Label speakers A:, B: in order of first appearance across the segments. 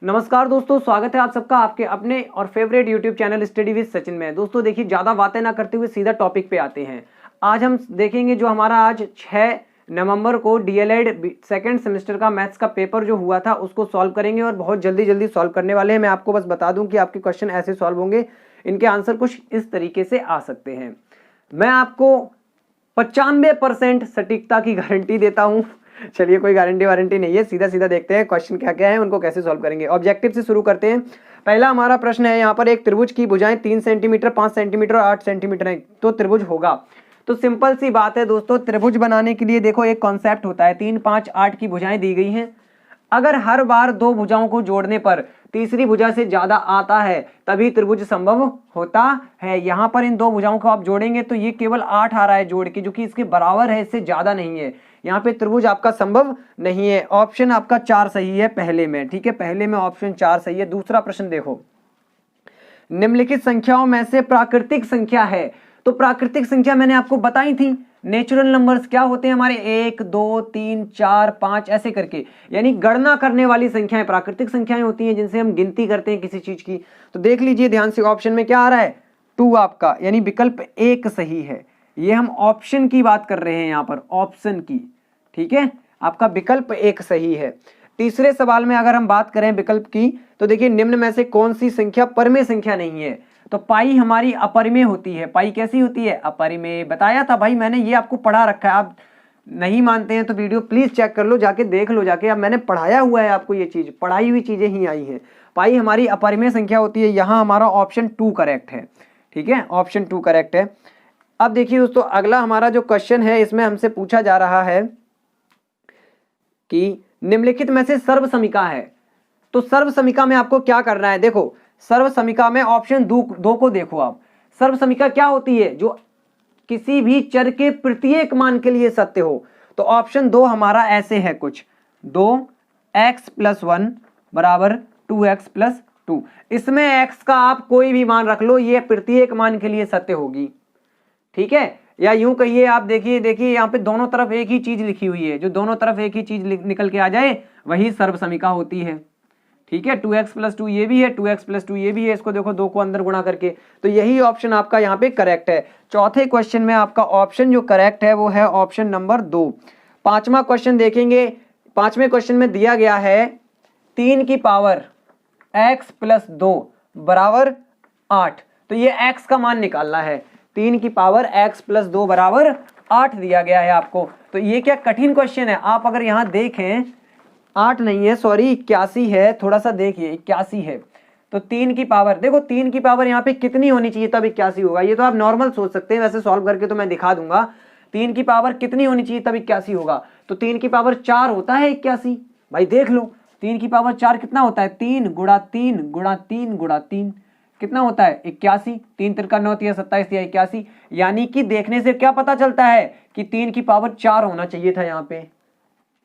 A: नमस्कार दोस्तों, स्वागत है आप सबका आपके अपने और favourite YouTube channel study with Sachin में। दोस्तों देखिए, ज़्यादा बातें ना करते हुए सीधा टॉपिक पे आते हैं। आज हम देखेंगे जो हमारा आज 6 नवंबर को डीएलएड सेकंड सेमेस्टर का मैथ्स का पेपर जो हुआ था उसको सॉल्व करेंगे और बहुत जल्दी सॉल्व करने वाले हैं। मैं आपको बस बता दूं कि आपके क्वेश्चन ऐसे सॉल्व होंगे, इनके आंसर कुछ इस तरीके से आ सकते हैं। मैं आपको 95% सटीकता की गारंटी देता हूं। चलिए, कोई गारंटी वारंटी नहीं है, सीधा सीधा देखते हैं क्वेश्चन क्या क्या है, उनको कैसे सॉल्व करेंगे। ऑब्जेक्टिव से शुरू करते हैं। पहला हमारा प्रश्न है, यहाँ पर एक त्रिभुज की भुजाएं 3 सेंटीमीटर, 5 सेंटीमीटर और 8 सेंटीमीटर है, तो त्रिभुज होगा। तो सिंपल सी बात है दोस्तों, त्रिभुज बनाने के लिए देखो एक कॉन्सेप्ट होता है, 3, 5, 8 की भुजाएं दी गई हैं। अगर हर बार दो भुजाओं को जोड़ने पर तीसरी भुजा से ज्यादा आता है तभी त्रिभुज संभव होता है। यहाँ पर इन दो भुजाओं को आप जोड़ेंगे तो ये केवल 8 आ रहा है जोड़ के, जो कि इसके बराबर है, इससे ज्यादा नहीं है। यहाँ पे त्रिभुज आपका संभव नहीं है। ऑप्शन आपका 4 सही है पहले में, ठीक है, पहले में ऑप्शन 4 सही है। दूसरा प्रश्न देखो, निम्नलिखित संख्याओं में से प्राकृतिक संख्या है। तो प्राकृतिक संख्या मैंने आपको बताई थी, नेचुरल नंबर्स क्या होते हैं हमारे, 1, 2, 3, 4, 5 ऐसे करके, यानी गणना करने वाली संख्याएं प्राकृतिक संख्याएं होती हैं जिनसे हम गिनती करते हैं किसी चीज की। तो देख लीजिए ध्यान से, ऑप्शन में क्या आ रहा है, 2 आपका, यानी विकल्प 1 सही है। ये हम ऑप्शन की बात कर रहे हैं यहाँ पर, ऑप्शन की, ठीक है, आपका विकल्प 1 सही है। तीसरे सवाल में अगर हम बात करें विकल्प की, तो देखिए निम्न में से कौन सी संख्या परमेय संख्या नहीं है। तो पाई हमारी अपरिमेय होती है। पाई कैसी होती है, अपरिमेय। बताया था भाई मैंने, ये आपको पढ़ा रखा है। आप नहीं मानते हैं तो वीडियो प्लीज चेक कर लो, जाके देख लो जाके। अब मैंने पढ़ाया हुआ है आपको, ये चीज पढ़ाई हुई चीजें ही आई हैं। पाई हमारी अपरिमेय संख्या होती है। यहाँ हमारा ऑप्शन 2 करेक्ट है, ठीक है, ऑप्शन 2 करेक्ट है। अब देखिए दोस्तों, अगला हमारा जो क्वेश्चन है इसमें हमसे पूछा जा रहा है कि निम्नलिखित में से सर्वसमिका है। तो सर्वसमिका में आपको क्या करना है, देखो सर्वसमिका में ऑप्शन 2 को देखो आप। सर्वसमिका क्या होती है, जो किसी भी चर के प्रत्येक मान के लिए सत्य हो। तो ऑप्शन 2 हमारा ऐसे है कुछ, 2x + 1 = 2x + 2। इसमें x का आप कोई भी मान रख लो, ये प्रत्येक मान के लिए सत्य होगी, ठीक है। या यूं कहिए आप, देखिए यहाँ पे दोनों तरफ एक ही चीज लिखी हुई है, जो दोनों तरफ एक ही चीज निकल के आ जाए वही सर्वसमिका होती है, ठीक है। 2x + 2 ये भी है, 2x + 2 ये भी है, इसको देखो 2 को अंदर गुणा करके। तो यही ऑप्शन आपका यहाँ पे करेक्ट है। चौथे क्वेश्चन में आपका ऑप्शन जो करेक्ट है वो है ऑप्शन नंबर 2। पांचवा क्वेश्चन देखेंगे। पांचवें क्वेश्चन में दिया गया है 3 की पावर x + 2 = 8। तो ये x का मान निकालना है। 3 की पावर x + 2 = 8 दिया गया है आपको। तो ये क्या कठिन क्वेश्चन है। आप अगर यहाँ देखें, 8 नहीं है, सॉरी 81 है, थोड़ा सा देखिए 81 है। तो 3 की पावर, देखो 3 की पावर यहाँ पे कितनी होनी चाहिए तब 81 होगा। ये तो आप नॉर्मल सोच सकते हैं, वैसे सॉल्व करके तो मैं दिखा दूंगा। 3 की पावर कितनी होनी चाहिए तब 81 होगा। तो 3 की पावर 4 होता है 81। भाई देख लो, 3 की पावर 4 कितना होता है, 3 × 3 × 3 × 3 कितना होता है, 81। 3 × 3 = 9, 3 × 27 = 81। यानी कि देखने से क्या पता चलता है कि 3 की पावर 4 होना चाहिए था यहाँ पे।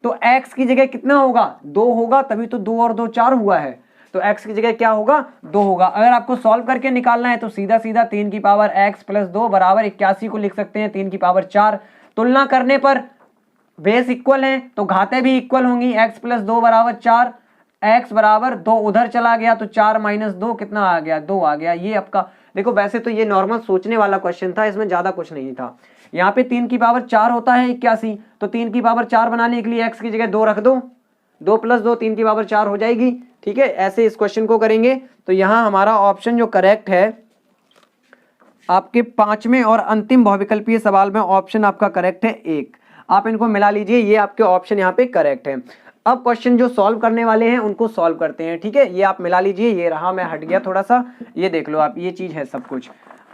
A: तो x की जगह कितना होगा, 2 होगा, तभी तो 2 और 2 4 हुआ है। तो x की जगह क्या होगा, 2 होगा। अगर आपको सॉल्व करके निकालना है तो सीधा 3 की पावर x + 2 = 81 को लिख सकते हैं। 3 की पावर 4, तुलना करने पर बेस इक्वल है तो घातें भी इक्वल होंगी। x + 2 = 4, x = 2 उधर चला गया तो 4 - 2 कितना आ गया, 2 आ गया। ये आपका देखो, वैसे तो ये नॉर्मल सोचने वाला क्वेश्चन था, इसमें ज्यादा कुछ नहीं था। यहाँ पे 3 की पावर 4 होता है 81। तो 3 की पावर 4 बनाने के लिए x की जगह 2 रख दो, 2 + 2 3 की पावर 4 हो जाएगी, ठीक है। ऐसे इस क्वेश्चन को करेंगे। तो यहाँ हमारा ऑप्शन जो करेक्ट है आपके पांचवें और अंतिम बहुविकल्पीय सवाल में, ऑप्शन आपका करेक्ट है 1। आप इनको मिला लीजिए, ये आपके ऑप्शन यहाँ पे करेक्ट है। अब क्वेश्चन जो सॉल्व करने वाले हैं उनको सॉल्व करते हैं, ठीक है। ये आप मिला लीजिए, ये रहा, मैं हट गया थोड़ा सा, ये देख लो आप, ये चीज है सब कुछ।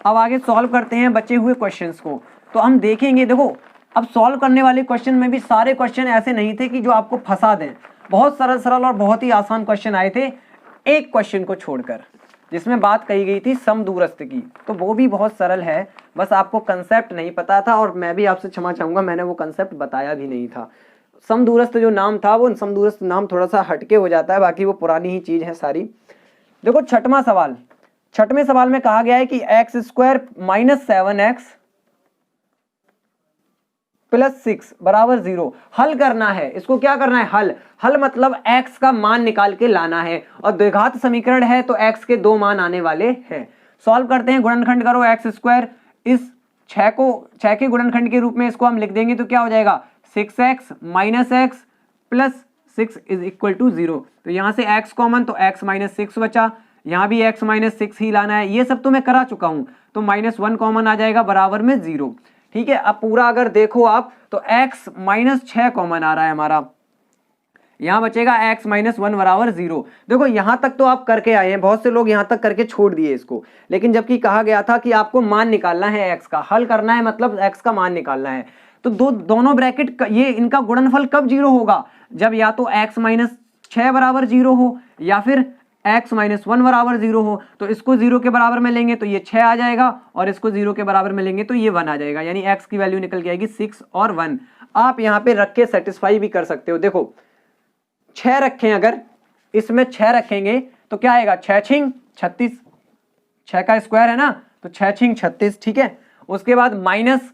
A: अब आगे सॉल्व करते हैं बचे हुए क्वेश्चंस को। तो हम देखेंगे, देखो अब सॉल्व करने वाले क्वेश्चन में भी सारे क्वेश्चन ऐसे नहीं थे कि जो आपको फंसा दें। बहुत सरल सरल और बहुत ही आसान क्वेश्चन आए थे, एक क्वेश्चन को छोड़कर जिसमें बात कही गई थी समदूरस्थ की, तो वो भी बहुत सरल है। बस आपको कंसेप्ट नहीं पता था, और मैं भी आपसे क्षमा चाहूंगा, मैंने वो कंसेप्ट बताया भी नहीं था। समदूरस्थ जो नाम था, वो समदूरस्थ नाम थोड़ा सा हटके हो जाता है, बाकी वो पुरानी ही चीज है सारी। देखो छठवां सवाल, छठवें सवाल में कहा गया है कि x² - 7x प्लस 6 बराबर 0। हल करना है इसको, क्या करना है, हल। हल मतलब x का मान निकाल के लाना है, और द्विघात समीकरण है तो x के 2 मान आने वाले हैं। सॉल्व करते हैं, गुणनखंड करो x स्क्वायर, इस 6 के गुणनखंड के रूप में इसको हम लिख देंगे तो क्या हो जाएगा 6x minus x plus 6 is equal to 0। तो यहां से x कॉमन, तो x माइनस 6 बचा, यहां भी x माइनस 6 ही लाना है, ये सब तो मैं करा चुका हूं, तो -1 कॉमन आ जाएगा बराबर में 0। ठीक है, अब पूरा अगर देखो आप तो x माइनस 6 कॉमन आ रहा है हमारा, यहां बचेगा x माइनस 1 बराबर 0। देखो यहां तक तो आप करके आए हैं, बहुत से लोग यहां तक करके छोड़ दिए इसको, लेकिन जबकि कहा गया था कि आपको मान निकालना है x का, हल करना है मतलब x का मान निकालना है। तो दोनों ब्रैकेट ये इनका गुणनफल कब 0 होगा, जब या तो x माइनस 6 बराबर 0 हो या फिर x माइनस 1 बराबर 0 हो। तो इसको 0 के बराबर में लेंगे तो ये 6 आ जाएगा, और इसको 0 के बराबर में लेंगे तो ये 1 आ जाएगा, यानी x की वैल्यू निकल के आएगी 6 और 1। आप यहाँ पे रख के सेटिस्फाई भी कर सकते हो। देखो 6 रखें, अगर इसमें 6 रखेंगे तो क्या आएगा 6 छिंग 36, 6 का स्क्वायर है ना, तो 6 छिंग 36। ठीक है, उसके बाद माइनस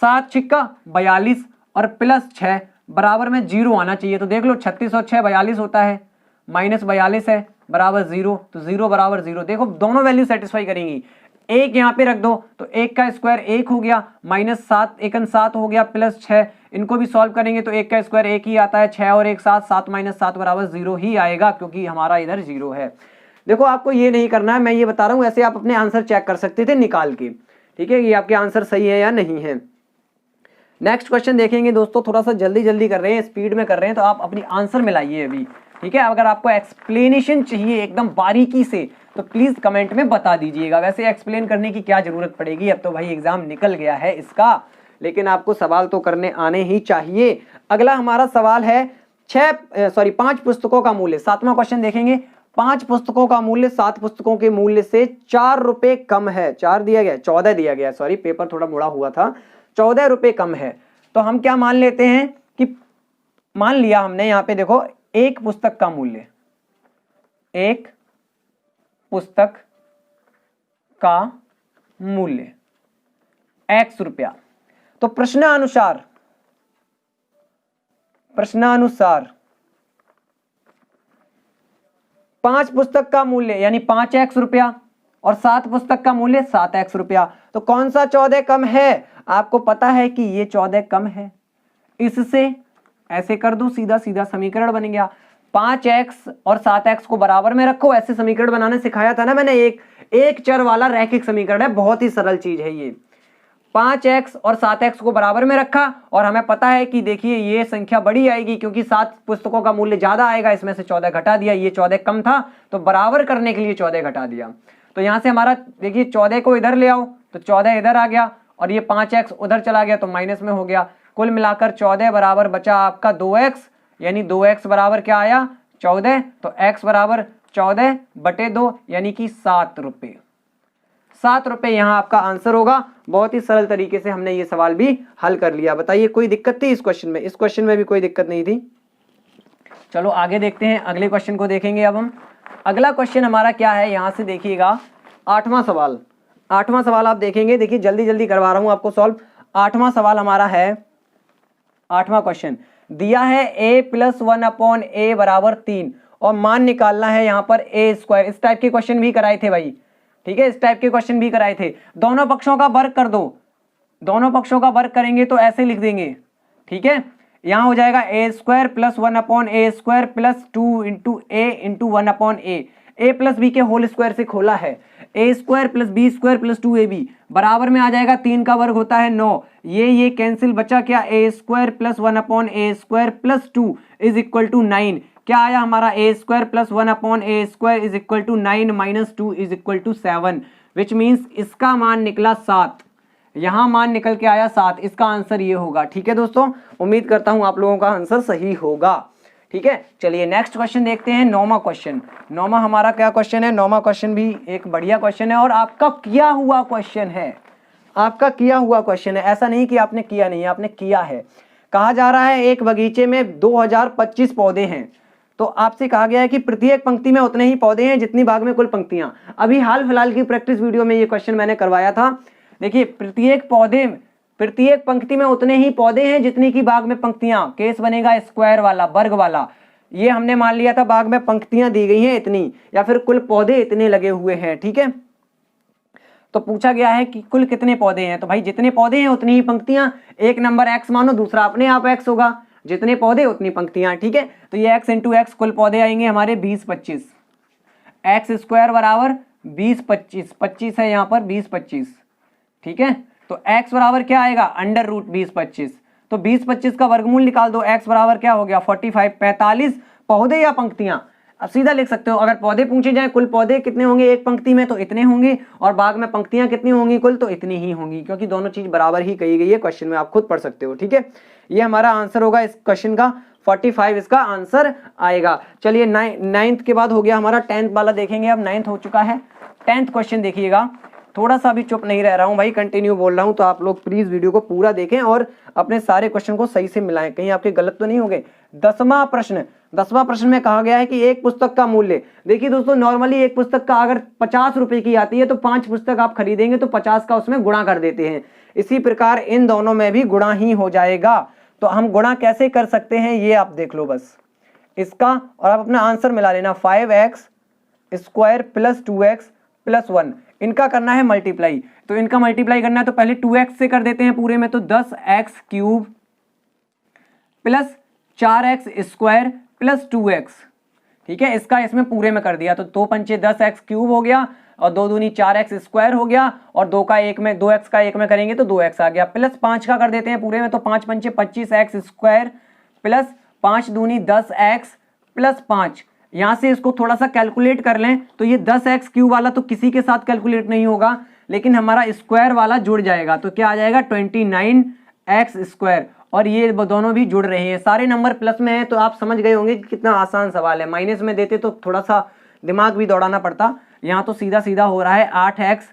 A: 7 छिक्का 42 और प्लस 6 बराबर में 0 आना चाहिए। तो देख लो 36 और 6 42 होता है, माइनस 42 है बराबर 0, तो 0 बराबर 0। देखो दोनों वैल्यू सेटिस्फाई करेंगी। एक यहाँ पे रख दो तो 1 का स्क्वायर 1 हो गया, माइनस 7 1 7 हो गया, प्लस 6, इनको भी सॉल्व करेंगे तो 1 का स्क्वायर 1 ही आता है, 6 और 1 7, 7 माइनस 7 बराबर 0 ही आएगा, क्योंकि हमारा इधर 0 है। देखो आपको ये नहीं करना है, मैं ये बता रहा हूँ, ऐसे आप अपने आंसर चेक कर सकते थे निकाल के। ठीक है, ये आपके आंसर सही है या नहीं है। नेक्स्ट क्वेश्चन देखेंगे दोस्तों, थोड़ा सा जल्दी जल्दी कर रहे हैं, स्पीड में कर रहे हैं, तो आप अपनी आंसर मिलाइए अभी। ठीक है, अगर आपको एक्सप्लेनेशन चाहिए एकदम बारीकी से तो प्लीज कमेंट में बता दीजिएगा। वैसे एक्सप्लेन करने की क्या जरूरत पड़ेगी, अब तो भाई एग्जाम निकल गया है इसका, लेकिन आपको सवाल तो करने आने ही चाहिए। अगला हमारा सवाल है 5 पुस्तकों का मूल्य, 7वां क्वेश्चन देखेंगे। 5 पुस्तकों का मूल्य 7 पुस्तकों के मूल्य से 4 रुपए कम है, 4 दिया गया 14 दिया गया, सॉरी पेपर थोड़ा मुड़ा हुआ था, 14 रुपए कम है। तो हम क्या मान लेते हैं कि मान लिया हमने यहाँ पे, देखो एक पुस्तक का मूल्य, एक पुस्तक का मूल्य x रुपया। तो प्रश्नानुसार 5 पुस्तक का मूल्य यानी 5x रुपया और 7 पुस्तक का मूल्य 7x रुपया। तो कौन सा 14 कम है, आपको पता है कि ये 14 कम है, इससे ऐसे कर दो, सीधा सीधा समीकरण बन गया। 5x और 7x को बराबर में रखो, ऐसे समीकरण बनाने सिखाया था ना मैंने, एक चर वाला रैखिक समीकरण है, बहुत ही सरल चीज है ये। 5x और 7x को बराबर में रखा, और हमें पता है कि देखिए ये संख्या बड़ी आएगी क्योंकि 7 पुस्तकों का मूल्य ज्यादा आएगा, इसमें से 14 घटा दिया, ये 14 कम था तो बराबर करने के लिए 14 घटा दिया। तो यहां से हमारा देखिए 14 को इधर ले आओ तो 14 इधर आ गया, और ये 5x उधर चला गया तो माइनस में हो गया। कुल मिलाकर 14 बराबर बचा आपका 2x, यानी 2x बराबर क्या आया 14, तो x बराबर 14 बटे 2 यानी कि 7 रुपये। 7 रुपये यहाँ आपका आंसर होगा। बहुत ही सरल तरीके से हमने ये सवाल भी हल कर लिया। बताइए कोई दिक्कत थी इस क्वेश्चन में? इस क्वेश्चन में भी कोई दिक्कत नहीं थी। चलो आगे देखते हैं, अगले क्वेश्चन को देखेंगे अब हम। अगला क्वेश्चन हमारा क्या है, यहाँ से देखिएगा 8वां सवाल। 8वां सवाल आप देखेंगे, देखिए जल्दी जल्दी करवा रहा हूं आपको सॉल्व। 8वां सवाल हमारा है, 8वां क्वेश्चन दिया है a + 1/a बराबर 3 और मान निकालना है यहाँ पर a स्क्वायर। इस टाइप के क्वेश्चन भी कराए थे भाई, ठीक है, इस टाइप के क्वेश्चन भी कराए थे। दोनों पक्षों का वर्ग कर दो, दोनों पक्षों का वर्ग करेंगे तो ऐसे लिख देंगे, ठीक है। यहाँ हो जाएगा a square + 1/a square + 2 × a × 1/a, a + b के होल स्क्वायर से खोला है, a square + b square + 2ab बराबर में आ जाएगा 3 का वर्ग होता है 9, ये कैंसिल, बचा क्या a स्क्वायर + 1/a स्क्वायर + 2 = 9। क्या आया हमारा a square + 1/a square = 9 - 2 = 7, which means इसका मान निकला 7, यहां मान निकल के आया 7। इसका आंसर ये होगा, ठीक है दोस्तों। उम्मीद करता हूं आप लोगों का आंसर सही होगा, ठीक है। चलिए नेक्स्ट क्वेश्चन देखते हैं, 9वां क्वेश्चन। 9वां हमारा क्या क्वेश्चन है? 9वां क्वेश्चन भी एक बढ़िया क्वेश्चन है और आपका किया हुआ क्वेश्चन है, आपका किया हुआ क्वेश्चन है। ऐसा नहीं कि आपने किया नहीं है, आपने किया है। कहा जा रहा है एक बगीचे में 2025 पौधे हैं, तो आपसे कहा गया है कि प्रत्येक पंक्ति में उतने ही पौधे हैं जितनी बाग में कुल पंक्तियां। अभी हाल फिलहाल की प्रैक्टिस वीडियो में ये क्वेश्चन मैंने करवाया था। देखिए प्रत्येक पौधे प्रत्येक पंक्ति में उतने ही पौधे हैं जितनी की बाग में पंक्तियां। केस बनेगा स्क्वायर वाला, वर्ग वाला। ये हमने मान लिया था बाग में पंक्तियां दी गई हैं इतनी, या फिर कुल पौधे इतने लगे हुए हैं। ठीक है, तो पूछा गया है कि कुल कितने पौधे हैं, तो भाई जितने पौधे हैं उतनी ही पंक्तियां। एक नंबर x मानो, दूसरा अपने आप x होगा, जितने पौधे उतनी पंक्तियां। ठीक है, तो ये x इंटू एक्स कुल पौधे आएंगे हमारे 20-25, एक्स स्क्वायर बराबर 20-25, 25 है यहाँ पर 20-25। ठीक है, तो x बराबर क्या आएगा, अंडर रूट 20-25। तो 20-25 का वर्गमूल निकाल दो, x बराबर क्या हो गया 45। 45 पौधे या पंक्तियां, अब सीधा लिख सकते हो। अगर पौधे पूछे जाए कुल पौधे कितने होंगे एक पंक्ति में, तो इतने होंगे, और बाग में पंक्तियां कितनी होंगी कुल, तो इतनी ही होंगी, क्योंकि दोनों चीज बराबर ही कही गई है क्वेश्चन में, आप खुद पढ़ सकते हो। ठीक है, ये हमारा आंसर होगा इस क्वेश्चन का, 45 इसका आंसर आएगा। चलिए 9th के बाद हो गया हमारा 10th वाला देखेंगे। अब 9th हो चुका है, 10th क्वेश्चन देखिएगा। थोड़ा सा भी चुप नहीं रह रहा हूं भाई, कंटिन्यू बोल रहा हूं, तो आप लोग प्लीज वीडियो को पूरा देखें और अपने सारे क्वेश्चन को सही से मिलाएं, कहीं आपके गलत तो नहीं हो गए। 10वां प्रश्न में कहा गया है कि एक पुस्तक का मूल्य, देखिए दोस्तों नॉर्मली एक पुस्तक का अगर 50 रुपए की आती है तो 5 पुस्तक आप खरीदेंगे तो 50 का उसमें गुणा कर देते हैं। इसी प्रकार इन दोनों में भी गुणा ही हो जाएगा। तो हम गुणा कैसे कर सकते हैं ये आप देख लो बस इसका, और आप अपना आंसर मिला लेना। 5x square plus 2x plus 1, इनका करना है मल्टीप्लाई। तो इनका मल्टीप्लाई करना है तो पहले 2x से कर देते हैं पूरे में, तो 10x cube plus 4x square plus 2x। ठीक है, इसका इसमें पूरे में कर दिया तो 2 पंचे 10x क्यूब हो गया, और 2 दूनी 4x स्क्वायर हो गया, और 2 का एक में 2x का एक में करेंगे तो 2x आ गया, प्लस 5 का कर देते हैं पूरे में, तो 5 पंचे 25x स्क्वायर प्लस 5 दूनी 10x प्लस 5। यहां से इसको थोड़ा सा कैलकुलेट कर लें तो ये 10x क्यूब वाला तो किसी के साथ कैलकुलेट नहीं होगा, लेकिन हमारा स्क्वायर वाला जुड़ जाएगा, तो क्या आ जाएगा 29x स्क्वायर, और ये दोनों भी जुड़ रहे हैं। सारे नंबर प्लस में है तो आप समझ गए होंगे कि कितना आसान सवाल है। माइनस में देते तो थोड़ा सा दिमाग भी दौड़ाना पड़ता, यहाँ तो सीधा सीधा हो रहा है 8x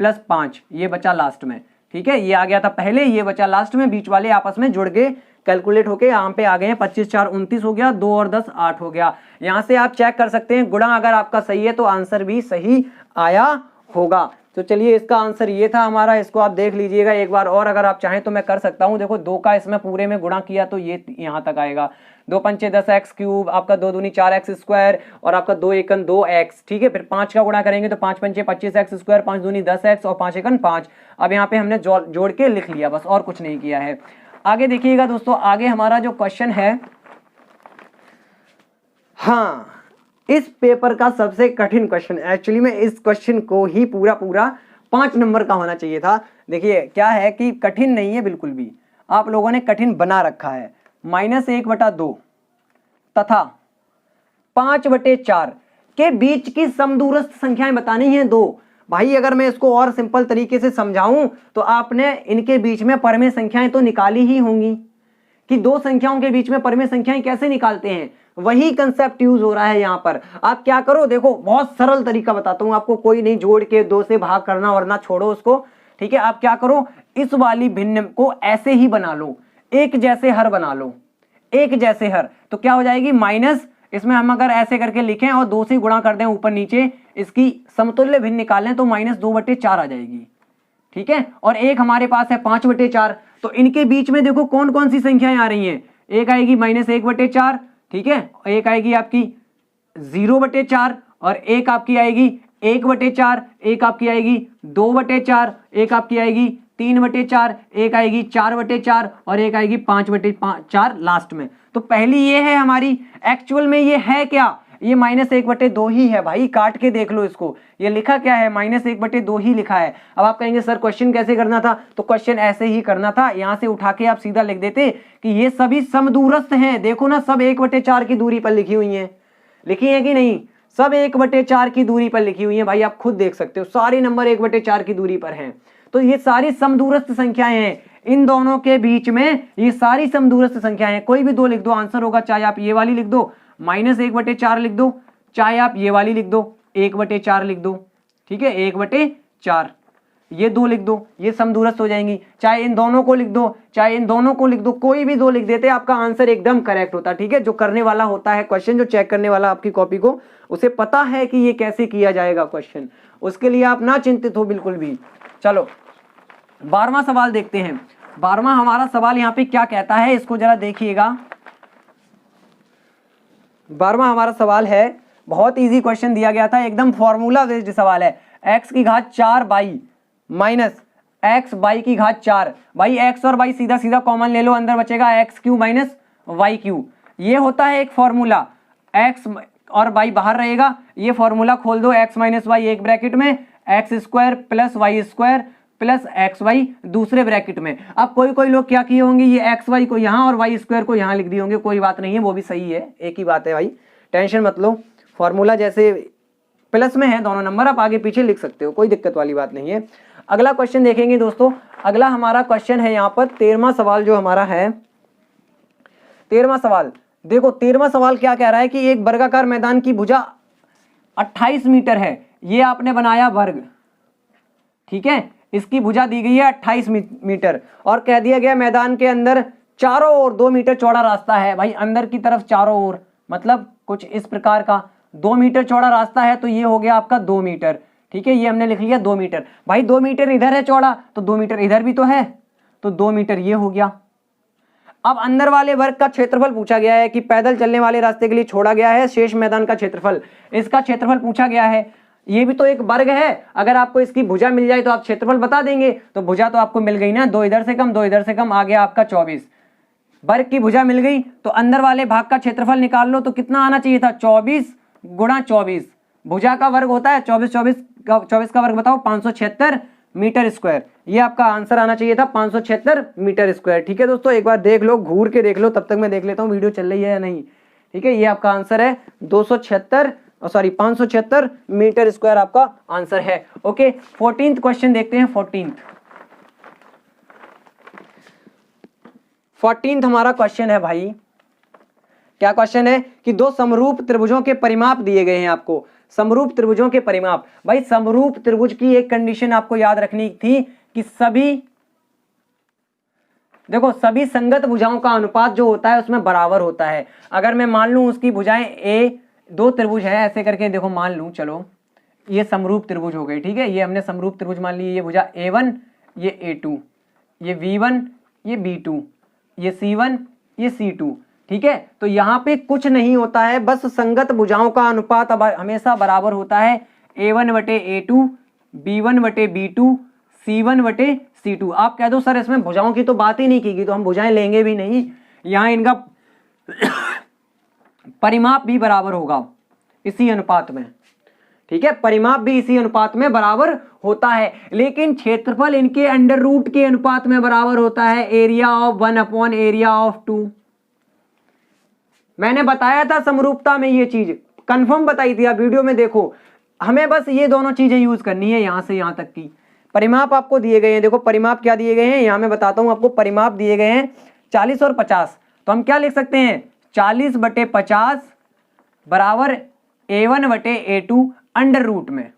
A: प्लस 5, ये बचा लास्ट में। ठीक है, ये आ गया था पहले, ये बचा लास्ट में, बीच वाले आपस में जुड़ के कैलकुलेट होके यहाँ पे आ गए हैं। 25 4 29 हो गया, 2 और 10 8 हो गया। यहाँ से आप चेक कर सकते हैं गुणा अगर आपका सही है तो आंसर भी सही आया होगा। तो चलिए इसका आंसर ये था हमारा, इसको आप देख लीजिएगा एक बार और, अगर आप चाहें तो मैं कर सकता हूँ। देखो 2 का इसमें पूरे में गुणा किया तो ये यहाँ तक आएगा, 2 पंचे 10x क्यूब, आपका 2 दूनी 4x स्क्वायर, और आपका 2 एकन 2x। ठीक है, फिर 5 का गुणा करेंगे तो 5 पंचे 25x स्क्वायर, 5 दूनी 10x और 5 एकन 5। अब यहाँ पे हमने जोड़ के लिख लिया, बस और कुछ नहीं किया है। आगे देखिएगा दोस्तों, आगे हमारा जो क्वेश्चन है, हाँ इस पेपर का सबसे कठिन क्वेश्चन, एक्चुअली में इस क्वेश्चन को ही पूरा 5 नंबर का होना चाहिए था। देखिए क्या है कि कठिन नहीं है बिल्कुल भी, आप लोगों ने कठिन बना रखा है। -1/2 तथा 5/4 के बीच की समदूरस्थ संख्याएं बतानी है 2। भाई अगर मैं इसको और सिंपल तरीके से समझाऊं तो आपने इनके बीच में परमेय संख्याएं तो निकाली ही होंगी, कि 2 संख्याओं के बीच में परमेय संख्याएं कैसे निकालते हैं, वही कंसेप्ट यूज हो रहा है यहाँ पर। आप क्या करो, देखो बहुत सरल तरीका बताता हूं आपको, कोई नहीं जोड़ के 2 से भाग करना, वरना छोड़ो उसको। ठीक है, आप क्या करो, इस वाली भिन्न को ऐसे ही बना लो, एक जैसे हर बना लो, एक जैसे हर। तो क्या हो जाएगी माइनस, इसमें हम अगर ऐसे करके लिखें और 2 से गुणा कर दें ऊपर नीचे, इसकी समतुल्य भिन्न निकालें तो -2/4 आ जाएगी। ठीक है, और एक हमारे पास है 5/4। तो इनके बीच में देखो कौन कौन सी संख्याएं आ रही हैं, एक आएगी -1/4, ठीक है, एक आएगी आपकी 0/4, और एक आपकी आएगी 1/4, एक आपकी आएगी 2/4, एक आपकी आएगी 3/4, एक आएगी 4/4, और एक आएगी 5/4 लास्ट में। तो पहली ये है हमारी, एक्चुअल में ये है क्या, ये -1/2 ही है भाई, काट के देख लो इसको, ये लिखा क्या है -1/2 ही लिखा है। अब आप कहेंगे सर क्वेश्चन कैसे करना था, तो क्वेश्चन ऐसे ही करना था, यहां से उठा के आप सीधा लिख देते कि ये सभी समदूरस्थ हैं। देखो ना सब 1/4 की दूरी पर लिखी हुई हैं, लिखी है कि नहीं, सब 1/4 की दूरी पर लिखी हुई है भाई, आप खुद देख सकते हो सारे नंबर 1/4 की दूरी पर हैं। तो ये सारी समदूरस्थ संख्याएं हैं, इन दोनों के बीच में ये सारी समदूरस्थ संख्याएं हैं, कोई भी 2 लिख दो आंसर होगा, चाहे आप ये वाली लिख दो -1/4 लिख दो, चाहे आप ये वाली लिख दो 1/4 लिख दो। ठीक है, 1/4 ये 2 लिख दो, ये समदूरस्थ हो जाएंगी, चाहे इन दोनों को लिख दो, चाहे इन दोनों को लिख दो, कोई भी 2 लिख देते आपका आंसर एकदम करेक्ट होता। ठीक है, जो करने वाला होता है क्वेश्चन, जो चेक करने वाला आपकी कॉपी को, उसे पता है कि ये कैसे किया जाएगा क्वेश्चन, उसके लिए आप ना चिंतित हो बिल्कुल भी। चलो 12वां सवाल देखते हैं। 12वां हमारा सवाल यहाँ पे क्या कहता है, इसको जरा देखिएगा। 12वां हमारा सवाल है, बहुत इजी क्वेश्चन दिया गया था, एकदम फॉर्मूला बेस्ड सवाल है। x की घात 4 बाई माइनस एक्स बाई की घात 4। भाई x और y सीधा सीधा कॉमन ले लो, अंदर बचेगा x q minus y q. ये होता है एक फॉर्मूला, x और y बाहर रहेगा, ये फॉर्मूला खोल दो, x माइनस वाई एक ब्रैकेट में, x square plus y square plus x y दूसरे ब्रैकेट में। अब कोई लोग क्या किए होंगे, ये एक्स वाई को यहाँ और वाई स्क्वायर को यहाँ लिख दिए होंगे, कोई बात नहीं है, वो भी सही है, एक ही बात है भाई, टेंशन मत लो। फॉर्मूला जैसे प्लस में है दोनों नंबर, आप आगे पीछे लिख सकते हो, कोई दिक्कत वाली बात नहीं है। अगला क्वेश्चन देखेंगे दोस्तों, अगला हमारा क्वेश्चन है यहाँ पर 13वां सवाल जो हमारा है। 13वां सवाल देखो, 13वां सवाल क्या कह रहा है कि एक वर्गाकार मैदान की भुजा 28 मीटर है, ये आपने बनाया वर्ग, ठीक है, इसकी भुजा दी गई है 28 मीटर और कह दिया गया मैदान के अंदर चारों ओर 2 मीटर चौड़ा रास्ता है। भाई अंदर की तरफ चारों ओर मतलब कुछ इस प्रकार का 2 मीटर चौड़ा रास्ता है, तो ये हो गया आपका 2 मीटर, ठीक है, ये हमने लिख लिया 2 मीटर। भाई 2 मीटर इधर है चौड़ा, तो 2 मीटर इधर भी तो है, तो 2 मीटर ये हो गया। अब अंदर वाले वर्ग का क्षेत्रफल पूछा गया है कि पैदल चलने वाले रास्ते के लिए छोड़ा गया है शेष मैदान का क्षेत्रफल, इसका क्षेत्रफल पूछा गया है। ये भी तो एक वर्ग है, अगर आपको इसकी भुजा मिल जाए तो आप क्षेत्रफल बता देंगे, तो भुजा तो आपको मिल गई ना, 2 इधर से कम 2 इधर से कम, आ गया आपका 24। वर्ग की भुजा मिल गई तो अंदर वाले भाग का क्षेत्रफल निकाल लो, तो कितना आना चाहिए था, 24 गुणा 24, भुजा का वर्ग होता है 24 का वर्ग बताओ 576 मीटर स्क्वायर, ये आपका आंसर आना चाहिए था 576 मीटर स्क्वायर। ठीक है दोस्तों, एक बार देख लो, घूर के देख लो, तब तक मैं देख लेता हूँ वीडियो चल रही है या नहीं। ठीक है, ये आपका आंसर है 576 मीटर स्क्वायर आपका आंसर है। ओके, 14th क्वेश्चन देखते हैं। 14th हमारा क्वेश्चन है भाई, क्या क्वेश्चन है कि दो समरूप त्रिभुजों के परिमाप दिए गए हैं आपको, समरूप त्रिभुजों के परिमाप। भाई समरूप त्रिभुज की एक कंडीशन आपको याद रखनी थी कि सभी संगत भुजाओं का अनुपात जो होता है उसमें बराबर होता है। अगर मैं मान लूं उसकी भुजाएं दो त्रिभुज है ऐसे करके, देखो मान लूं, चलो ये समरूप त्रिभुज हो गई, ठीक है, ये हमने समरूप त्रिभुज मान ली, ये भुजा A1 ये A2, ये V1 ये B2, ये C1 ये C2, ठीक है। तो यहाँ पे कुछ नहीं होता है, बस संगत भुजाओं का अनुपात हमेशा बराबर होता है, A1 बटे A2, B1 बटे B2, C1 बटे C2। आप कह दो सर इसमें भुजाओं की तो बात ही नहीं की, तो हम भुजाएं लेंगे भी नहीं, यहाँ इनका परिमाप भी बराबर होगा इसी अनुपात में, ठीक है, परिमाप भी इसी अनुपात में बराबर होता है, लेकिन क्षेत्रफल इनके अंडर रूट के अनुपात में बराबर होता है, area of 1 upon area of 2। मैंने बताया था समरूपता में ये चीज कंफर्म बताई थी, आप वीडियो में देखो, हमें बस ये दोनों चीजें यूज करनी है यहां से यहां तक की। परिमाप आपको दिए गए हैं, देखो परिमाप क्या दिए गए हैं, यहां मैं बताता हूं आपको, परिमाप दिए गए हैं 40 और 50, तो हम क्या लिख सकते हैं, 40 बटे 50 बराबर A1 बटे A2 अंडर रूट में,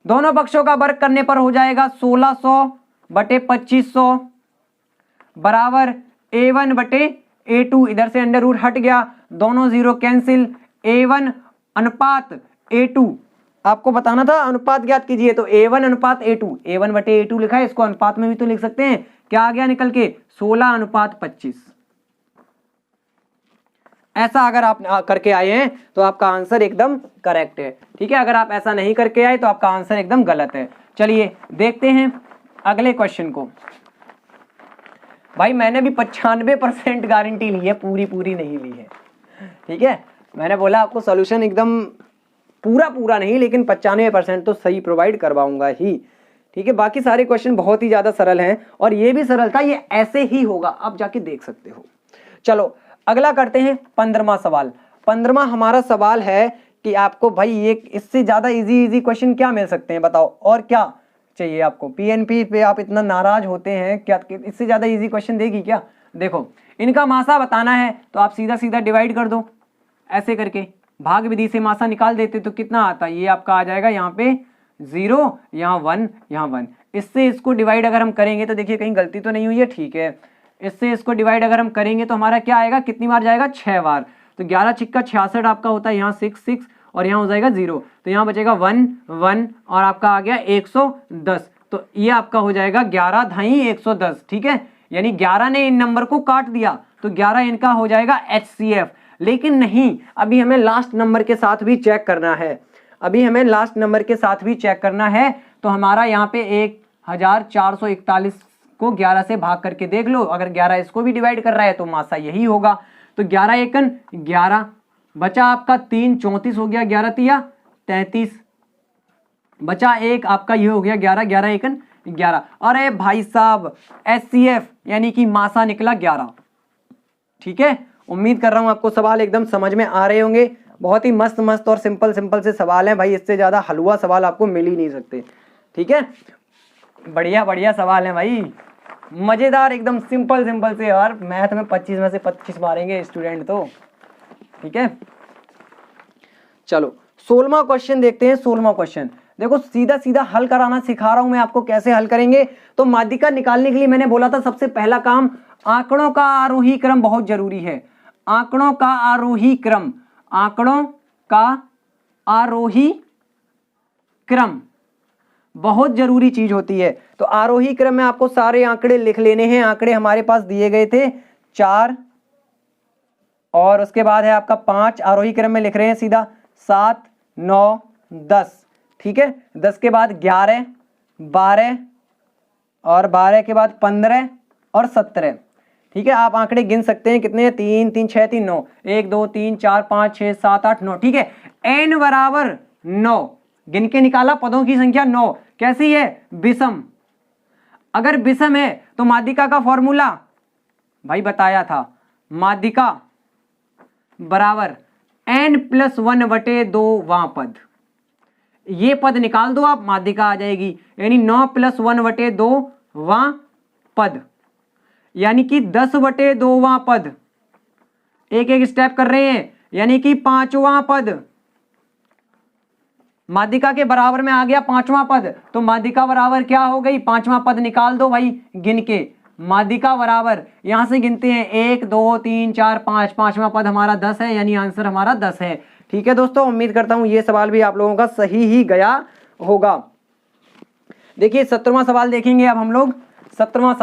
A: दोनों पक्षों का वर्ग करने पर हो जाएगा 1600 बटे 2500 बराबर A1 बटे A2, इधर से अंडर रूट हट गया, दोनों जीरो कैंसिल, A1 अनुपात A2, आपको बताना था अनुपात ज्ञात कीजिए, तो A1 अनुपात A2, A1 बटे A2 लिखा है, इसको अनुपात में भी तो लिख सकते हैं, क्या आ गया निकल के 16 अनुपात 25। ऐसा अगर आप करके आए हैं तो आपका आंसर एकदम करेक्ट है, ठीक है, अगर आप ऐसा नहीं करके आए तो आपका आंसर एकदम गलत है। चलिए देखते हैं अगले क्वेश्चन को। भाई मैंने भी 95% गारंटी ली है, पूरी नहीं ली है, ठीक है, मैंने बोला आपको सॉल्यूशन एकदम पूरा नहीं, लेकिन 95% तो सही प्रोवाइड करवाऊंगा ही, ठीक है। बाकी सारे क्वेश्चन बहुत ही ज्यादा सरल हैं, और ये भी सरल था, ये ऐसे ही होगा, आप जाके देख सकते हो। चलो अगला करते हैं 15वां सवाल। 15वां हमारा सवाल है कि आपको भाई ये इससे ज्यादा इजी क्वेश्चन क्या मिल सकते हैं, बताओ, और क्या चाहिए आपको, पीएनपी पे आप इतना नाराज होते हैं, क्या इससे ज्यादा इजी क्वेश्चन देगी क्या। देखो इनका मासा बताना है तो आप सीधा डिवाइड कर दो, ऐसे करके भाग विधि से मासा निकाल देते तो कितना आता है, ये आपका आ जाएगा यहाँ पे 0, यहाँ 1, यहाँ 1। इससे इसको डिवाइड अगर हम करेंगे तो देखिए कहीं गलती तो नहीं हुई है, ठीक है, इससे इसको डिवाइड अगर हम करेंगे तो हमारा क्या आएगा, कितनी बार जाएगा, 6 बार, तो 11 छिक्का 66 आपका होता है, यहाँ 6 और यहाँ हो जाएगा 0, तो यहाँ बचेगा 1 1 और आपका आ गया 110, तो ये आपका हो जाएगा 11 धाई 110, ठीक है, यानी 11 ने इन नंबर को काट दिया तो 11 इनका हो जाएगा HCF। लेकिन नहीं, अभी हमें लास्ट नंबर के साथ भी चेक करना है, अभी हमें लास्ट नंबर के साथ भी चेक करना है। तो हमारा यहाँ पे 1441 को 11 से भाग करके देख लो, अगर 11 इसको भी डिवाइड कर रहा है तो मासा यही होगा। तो 11 एकन 11 बचा आपका 3 34 हो गया, 11 तिया 33 बचा एक आपका ये हो गया 11, 11 एकन 11। अरे भाई साहब HCF यानी कि मासा निकला 11, ठीक है। उम्मीद कर रहा हूं आपको सवाल एकदम समझ में आ रहे होंगे। बहुत ही मस्त मस्त और सिंपल सिंपल से सवाल हैं भाई, इससे ज्यादा हलवा सवाल आपको मिल ही नहीं सकते, ठीक है। बढ़िया बढ़िया सवाल है भाई, मजेदार एकदम सिंपल सिंपल से यार। मैथ में 25 में से 25 मारेंगे स्टूडेंट तो, ठीक है। चलो 16वां क्वेश्चन देखते हैं। 16वां क्वेश्चन देखो, सीधा सीधा हल कराना सिखा रहा हूं मैं आपको, कैसे हल करेंगे। तो माध्यिका निकालने के लिए मैंने बोला था सबसे पहला काम आंकड़ों का आरोही क्रम बहुत जरूरी है। आंकड़ों का आरोही क्रम, आंकड़ों का आरोही क्रम बहुत जरूरी चीज होती है। तो आरोही क्रम में आपको सारे आंकड़े लिख लेने हैं। आंकड़े हमारे पास दिए गए थे 4 और उसके बाद है आपका 5, आरोही क्रम में लिख रहे हैं सीधा 7 9 10, ठीक है। 10 के बाद 11 12 और 12 के बाद 15 और 17, ठीक है। आप आंकड़े गिन सकते हैं कितने हैं, 3 3 6 3 9, 1 2 3 4 5 6 7 8 9, ठीक है। n बराबर 9 गिन के निकाला, पदों की संख्या 9 कैसी है, विषम। अगर विषम है तो माध्यिका का फॉर्मूला भाई बताया था, माध्यिका बराबर n+1/2वां पद। ये पद निकाल दो आप, माध्यिका आ जाएगी, यानी 9+1/2वां पद, यानी कि 10/2वां पद। एक एक स्टेप कर रहे हैं, यानी कि 5वां पद माध्यिका के बराबर में आ गया 5वां पद। तो माध्यिका बराबर क्या हो गई, 5वां पद निकाल दो भाई गिन के। माध्यिका बराबर यहां से गिनते हैं 1 2 3 4 5, 5वां पद हमारा 10 है, यानी आंसर हमारा 10 है, ठीक है दोस्तों। उम्मीद करता हूं ये सवाल भी आप लोगों का सही ही गया होगा। देखिए 17वां सवाल देखेंगे अब हम लोग। 17वां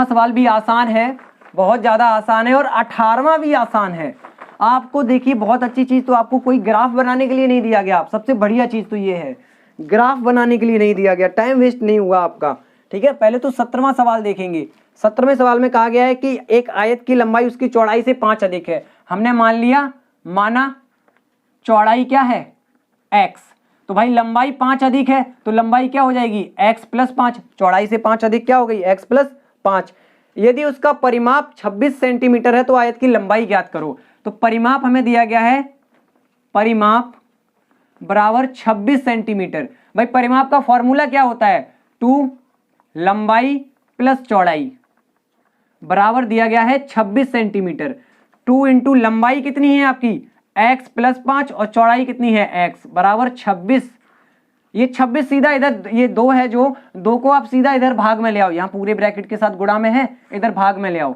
A: सवाल भी आसान है, बहुत ज्यादा आसान है, और 18वां भी आसान है। आपको देखिए बहुत अच्छी चीज, तो आपको कोई ग्राफ बनाने के लिए नहीं दिया गया। आप सबसे बढ़िया चीज तो ये है, ग्राफ बनाने के लिए नहीं दिया गया, टाइम वेस्ट नहीं हुआ आपका, ठीक है। पहले तो 17वां सवाल देखेंगे। 17वें सवाल में कहा गया है कि एक आयत की लंबाई उसकी चौड़ाई से 5 अधिक है। हमने मान लिया, माना चौड़ाई क्या है x, तो भाई लंबाई 5 अधिक है तो लंबाई क्या हो जाएगी x + 5, चौड़ाई से 5 अधिक क्या हो गई x + 5। यदि उसका परिमाप 26 सेंटीमीटर है तो आयत की लंबाई ज्ञात करो। तो परिमाप हमें दिया गया है, परिमाप बराबर 26 सेंटीमीटर। भाई परिमाप का फॉर्मूला क्या होता है, 2 लंबाई प्लस चौड़ाई बराबर दिया गया है 26 सेंटीमीटर। 2 इंटू लंबाई कितनी है आपकी x + 5 और चौड़ाई कितनी है x बराबर 26। ये 26 सीधा इधर, ये 2 है जो 2 को आप सीधा इधर भाग में ले आओ, यहाँ पूरे ब्रैकेट के साथ गुणा में है, इधर भाग में ले आओ।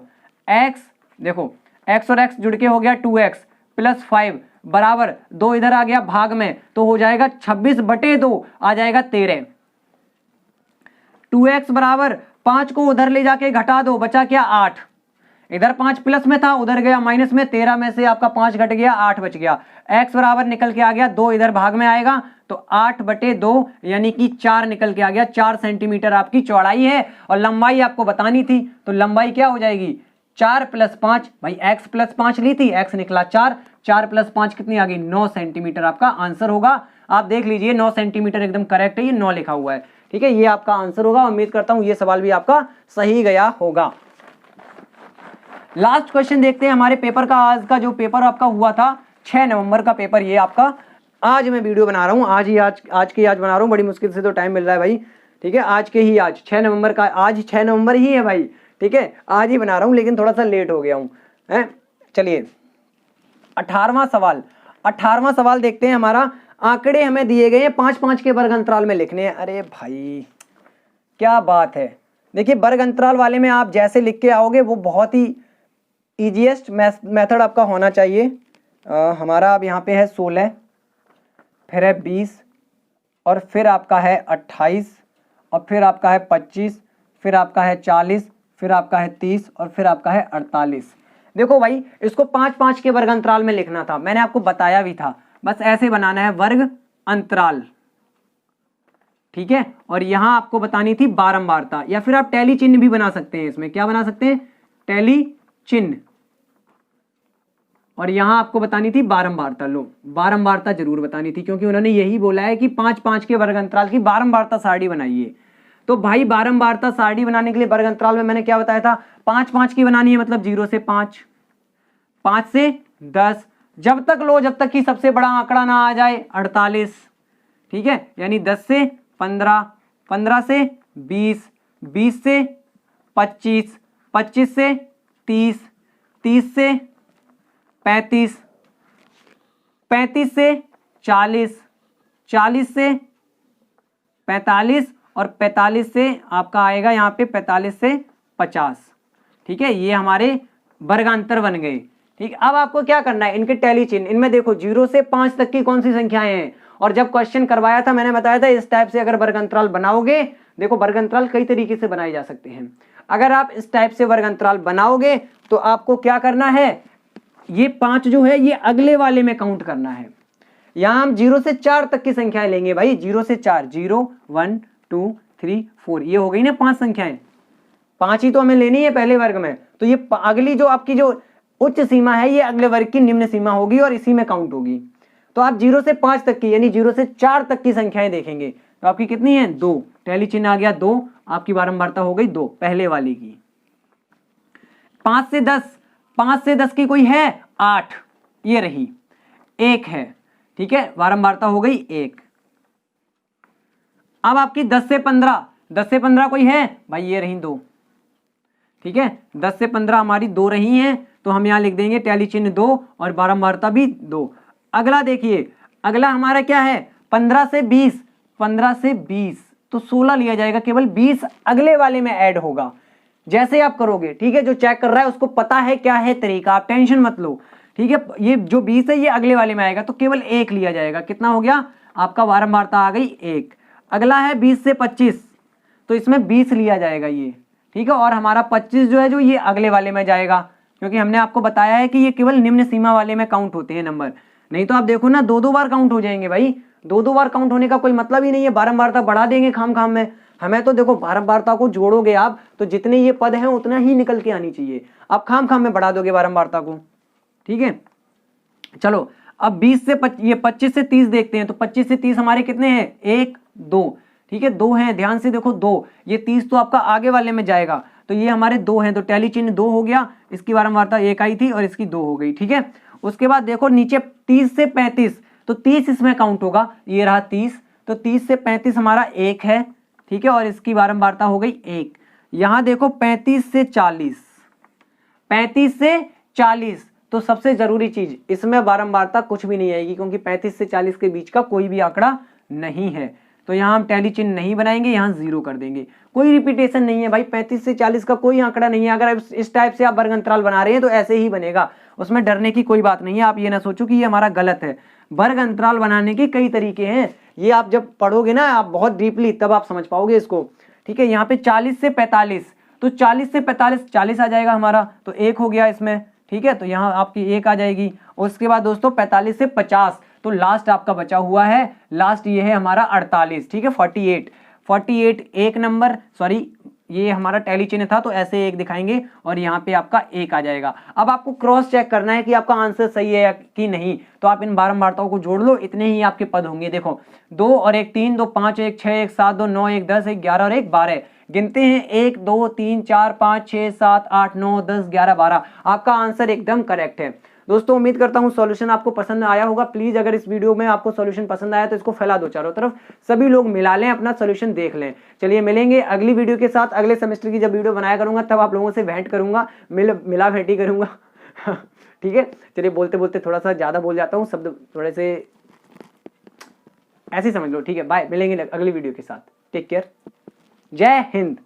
A: x देखो x और x जुड़ के हो गया 2x + 5 बराबर 2 इधर आ गया भाग में, तो हो जाएगा 26/2 आ जाएगा 13। 2x बराबर 5 को उधर ले जाके घटा दो, बचा क्या 8। इधर 5 प्लस में था, उधर गया माइनस में, 13 में से आपका 5 घट गया, 8 बच गया। x बराबर निकल के आ गया 2 इधर भाग में आएगा, तो 8/2 यानी कि 4 निकल के आ गया। 4 सेंटीमीटर आपकी चौड़ाई है, और लंबाई आपको बतानी थी, तो लंबाई क्या हो जाएगी 4 + 5, भाई x + 5 ली थी, x निकला 4, 4 + 5 कितनी आ गई 9 सेंटीमीटर आपका आंसर होगा। आप देख लीजिए 9 सेंटीमीटर एकदम करेक्ट है, ये 9 लिखा हुआ है, ठीक है, ये आपका आंसर होगा। उम्मीद करता हूं ये सवाल भी आपका सही गया होगा। लास्ट क्वेश्चन देखते हैं हमारे पेपर का। आज का जो पेपर आपका हुआ था 6 नवंबर का पेपर, ये आपका आज मैं वीडियो बना रहा हूं, आज बना रहा हूं, बड़ी मुश्किल से तो टाइम मिल रहा है भाई, ठीक है। आज 6 नवंबर का, आज 6 नवंबर ही है भाई, ठीक है, आज ही बना रहा हूं, लेकिन थोड़ा सा लेट हो गया हूं, है। चलिए 18वां सवाल देखते हैं हमारा। आंकड़े हमें दिए गए हैं 5-5 के वर्ग अंतराल में लिखने हैं। अरे भाई क्या बात है, देखिए वर्ग अंतराल वाले में आप जैसे लिख के आओगे वो बहुत ही इजीएस्ट मेथड आपका होना चाहिए। हमारा अब यहाँ पे है 16, फिर है 20 और फिर आपका है 28 और फिर आपका है 25, फिर आपका है 40, फिर आपका है 30 और फिर आपका है 48। देखो भाई इसको 5-5 के वर्ग अंतराल में लिखना था, मैंने आपको बताया भी था, बस ऐसे बनाना है वर्ग अंतराल, ठीक है। और यहां आपको बतानी थी बारंबारता, या फिर आप टैली चिन्ह भी बना सकते हैं, इसमें क्या बना सकते हैं, टैली चिन्ह। और यहां आपको बतानी थी बारंबारता, लो बारंबारता जरूर बतानी थी, क्योंकि उन्होंने यही बोला है कि 5-5 के वर्ग अंतराल की बारंबारता सारणी बनाइए। तो भाई बारंबारता सारणी बनाने के लिए वर्ग अंतराल में मैंने क्या बताया था, 5-5 की बनानी है, मतलब 0 से 5, 5 से 10, जब तक लो जब तक कि सबसे बड़ा आंकड़ा ना आ जाए 48, ठीक है, यानी 10 से 15, 15 से 20, 20 से 25, 25 से 30, 30 से 35, 35 से 40, 40 से 45 और 45 से आपका आएगा यहाँ पे 45 से 50, ठीक है। ये हमारे वर्गांतर बन गए, ठीक। अब आपको क्या करना है, इनके टैली चिन्ह, इनमें देखो 0 से 5 तक की कौन सी संख्याएं हैं, और जब क्वेश्चन करवाया था मैंने बताया था इस टाइप से अगर वर्ग अंतराल बनाओगे, देखो वर्ग अंतराल कई तरीके से बनाए जा सकते हैं, अगर आप इस टाइप से वर्ग अंतराल बनाओगे तो आपको क्या करना है, ये 5 जो है ये अगले वाले में काउंट करना है। यहां हम 0 से 4 तक की संख्याएं लेंगे भाई, 0 से 4, 0, 1, 2, 3, 4, ये हो गई ना 5 संख्याएं, 5 ही तो हमें लेनी है पहले वर्ग में, तो ये अगली जो आपकी जो उच्च सीमा है ये अगले वर्ग की निम्न सीमा होगी और इसी में काउंट होगी। तो आप 0 से 5 तक की यानी 0 से 4 तक की संख्याएं देखेंगे, तो आपकी कितनी है, 2, टैली चिन्ह आ गया 2, आपकी बारंबारता हो गई 2 पहले वाली की। 5 से 10, 5 से 10 की कोई है 8, ये रही, 1 है, ठीक है, बारंबारता हो गई 1। अब आपकी 10 से 15, 10 से 15 कोई है भाई, ये रही 2, ठीक है, 10 से 15 हमारी 2 रही हैं, तो हम यहां लिख देंगे टैली चिन्ह 2 और बारंबारता भी 2। अगला देखिए, अगला हमारा क्या है, 15 से 20, 15 से 20 तो 16 लिया जाएगा, केवल 20 अगले वाले में ऐड होगा, जैसे आप करोगे, ठीक है, जो चेक कर रहा है उसको पता है क्या है तरीका, आप टेंशन मत लो, ठीक है। ये जो 20 है ये अगले वाले में आएगा, तो केवल 1 लिया जाएगा, कितना हो गया आपका, बारंबारता आ गई 1। अगला है 20 से 25, तो इसमें 20 लिया जाएगा ये, ठीक है, और हमारा 25 जो है जो ये अगले वाले में जाएगा, क्योंकि हमने आपको बताया है कि ये केवल निम्न सीमा वाले में काउंट होते हैं नंबर, नहीं तो आप देखो ना 2-2 बार काउंट हो जाएंगे भाई, 2-2 बार काउंट होने का कोई मतलब ही नहीं है, बारंबारता बढ़ा देंगे खाम खाम में। हमें तो देखो बारंबारता को जोड़ोगे आप तो जितने ये पद हैं उतना ही निकल के आनी चाहिए, आप खाम खाम में बढ़ा दोगे बारंबारता को, ठीक है। चलो अब 20 से ये 25 से 30 देखते हैं, तो 25 से 30 हमारे कितने हैं, 1, 2, ठीक है, 2 हैं, ध्यान से देखो 2, ये 30 तो आपका आगे वाले में जाएगा, तो ये हमारे 2 हैं, तो टैली चिन्ह 2 हो गया, इसकी बारंबारता 1 आई थी और इसकी 2 हो गई, ठीक है। उसके बाद देखो नीचे 30 से 35, तो 30 इसमें काउंट होगा, ये रहा 30, तो 30 से 35 हमारा 1 है, ठीक है, और इसकी बारंबारता हो गई 1। यहां देखो 35 से 40, 35 से 40 तो सबसे जरूरी चीज इसमें बारंबारता कुछ भी नहीं आएगी, क्योंकि 35 से 40 के बीच का कोई भी आंकड़ा नहीं है, तो यहां हम टैली चिन्ह नहीं बनाएंगे, यहां 0 कर देंगे, कोई रिपीटेशन नहीं है भाई, 35 से 40 का कोई आंकड़ा नहीं है। अगर इस टाइप से आप वर्ग अंतराल बना रहे हैं तो ऐसे ही बनेगा, उसमें डरने की कोई बात नहीं है, आप ये ना सोचो कि ये हमारा गलत है। वर्ग अंतराल बनाने के कई तरीके हैं, ये आप जब पढ़ोगे ना आप बहुत डीपली तब आप समझ पाओगे इसको, ठीक है। यहाँ पे 40 से 45, तो 40 से 45 40 आ जाएगा हमारा, तो 1 हो गया इसमें, ठीक है, तो यहाँ आपकी 1 आ जाएगी। उसके बाद दोस्तों 45 से 50, तो लास्ट आपका बचा हुआ है, लास्ट ये है हमारा 48, ठीक है, 48 1 नंबर, सॉरी ये हमारा टैली चिन्ह था तो ऐसे 1 दिखाएंगे और यहाँ पे आपका 1 आ जाएगा। अब आपको क्रॉस चेक करना है कि आपका आंसर सही है कि नहीं, तो आप इन बारंबारताओं को जोड़ लो, इतने ही आपके पद होंगे। देखो 2 और 1 3, 2 5, 1 6, 1 7, 2 9, 1 10, 1 11 और 1 12, गिनते हैं 1 2 3 4 5 6 7 8 9 10 11 12, आपका आंसर एकदम करेक्ट है। दोस्तों उम्मीद करता हूं सॉल्यूशन आपको पसंद आया होगा। प्लीज अगर इस वीडियो में आपको सॉल्यूशन पसंद आया तो इसको फैला दो चारों तरफ, सभी लोग मिला लें, अपना सॉल्यूशन देख लें। चलिए मिलेंगे अगली वीडियो के साथ, अगले सेमेस्टर की जब वीडियो बनाया करूंगा तब आप लोगों से भेंट करूंगा, मिला भेंटी करूंगा ठीक है, चलिए बोलते बोलते थोड़ा सा ज्यादा बोल जाता हूँ, शब्द थोड़े से ऐसे समझ लो, ठीक है। बाय, मिलेंगे अगली वीडियो के साथ, टेक केयर, जय हिंद।